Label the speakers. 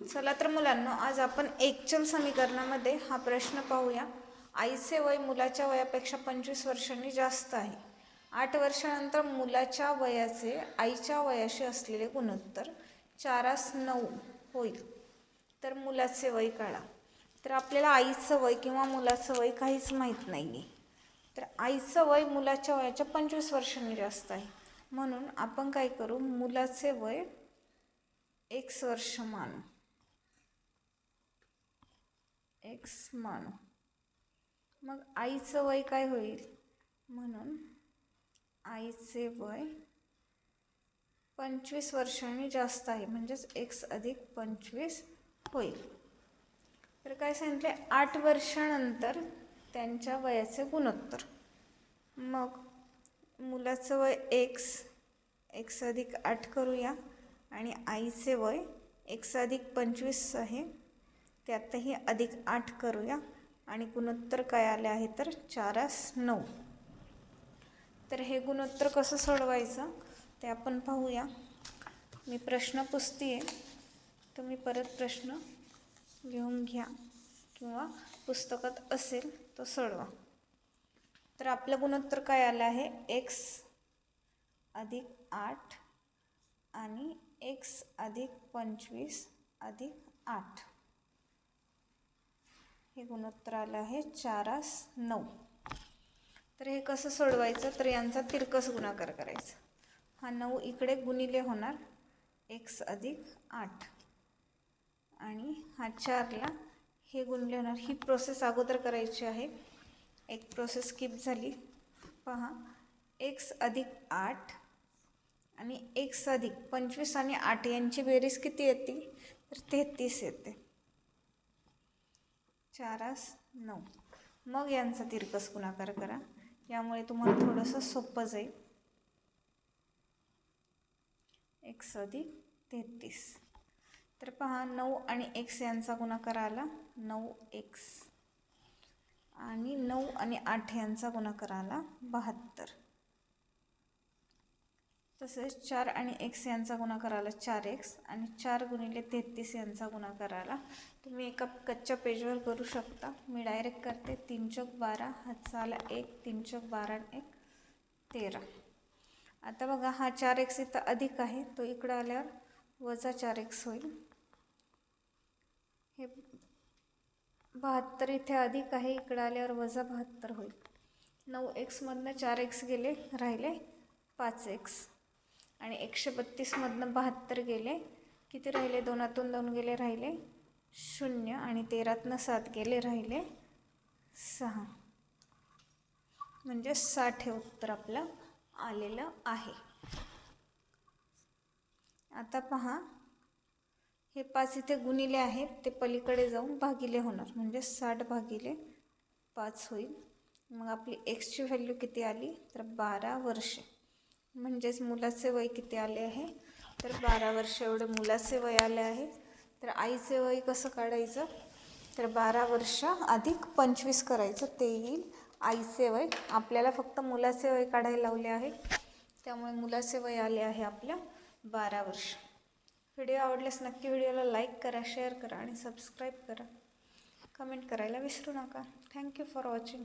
Speaker 1: चला तर मुलांनो, आज आपण एकचल समीकरणामध्ये हा प्रश्न पाहूया. आईचे वय मुलाच्या वयापेक्षा 25 वर्षांनी जास्त आहे. 8 वर्षानंतर मुलाच्या वयाचे आईच्या वयाशी असलेले गुणोत्तर 4:9 होईल. तर मुलाचे वय काढा. तर आपल्याला आईचं वय किंवा मुलाचं वय काहीच माहीत नाही आहे. तर आईचं वय मुलाच्या वयाच्या 25 वर्षांनी जास्त आहे. म्हणून आपण काय करू, मुलाचे वय x वर्ष मानू. x मानू. मग आईचं वय काय होईल, म्हणून आईचे वय 25 वर्षांनी जास्त आहे, म्हणजेच x अधिक 25 होईल. तर काय सांगितले, 8 वर्षानंतर त्यांच्या वयाचे गुणोत्तर. मग मुलाचं वय x अधिक 8 करूया आणि आईचे वय x अधिक 25 आहे, त्यातही अधिक 8 करूया आणि गुणोत्तर काय आले आहे तर 4:9. तर हे गुणोत्तर कसं सोडवायचं ते आपण पाहूया. मी प्रश्न पुसते आहे, तुम्ही परत प्रश्न घेऊन घ्या किंवा पुस्तकात असेल तो सोडवा. तर आपलं गुणोत्तर काय आलं आहे, x अधिक 8 आणि x अधिक 25 अधिक 8. हे गुणोत्तर आलं आहे 4:9. तर हे कसं सोडवायचं, तर यांचा तिरकस गुणाकार करायचा. हा 9 इकडे गुणिले होणार x अधिक 8 आणि हा 4ला हे गुणले होणार. ही प्रोसेस अगोदर करायची आहे, एक प्रोसेस स्किप झाली. पहा, x अधिक 8 आणि x अधिक 25 आणि 8 यांची बेरीज किती येते तर 33 येते. 4:9. मग यांचा तिरकस गुणाकार करा, यामुळे तुम्हाला थोडंसं सोपं जाईल. x अधिक 33. तर पहा, 9 आणि x यांचा गुणाकार आला 9x आणि 9 आणि 8 यांचा गुणाकार आला 72. तसेच 4 आणि x यांचा गुणाकार आला 4x आणि 4 गुणिले 33 यांचा गुणाकार आला. तुम्ही एका कच्च्या पेजवर करू शकता, मी डायरेक्ट करते. 3 चौक 12, हातचा आला 1, 3 चौक 12 1 13. आता बघा, हा 4x इथं अधिक आहे, तो इकडं आल्यावर वजा 4x होईल. हे 72 इथे अधिक आहे, इकडं आल्यावर वजा 72 होईल. 9x मधनं 4x गेले, राहिले 5x आणि 132 मधनं 72 गेले, किती राहिले, 2तून 2 गेले, राहिले 0 आणि 13तनं 7 गेले, राहिले 6. म्हणजे 60 हे उत्तर आपलं आलेलं आहे. आता पहा, हे 5 इथे गुणिले आहेत, ते पलीकडे जाऊन भागिले होणार, म्हणजे 60 भागिले 5 होईल. मग आपली एक्सची व्हॅल्यू किती आली तर 12 वर्षे. म्हणजेच मुलाचे वय किती आले आहे तर 12 वर्ष एवढे मुलाचे वय आले आहे. तर आईचे वय कसं काढायचं तर 12 वर्ष अधिक 25 करायचं, ते येईल आईचे वय. आपल्याला फक्त मुलाचे वय काढायला लावले आहे, त्यामुळे मुलाचे वय आले आहे आपल्या 12 वर्ष. व्हिडिओ आवडल्यास नक्की व्हिडिओला लाईक करा, शेअर करा आणि सबस्क्राईब करा. कमेंट करायला विसरू नका. Thank you for watching.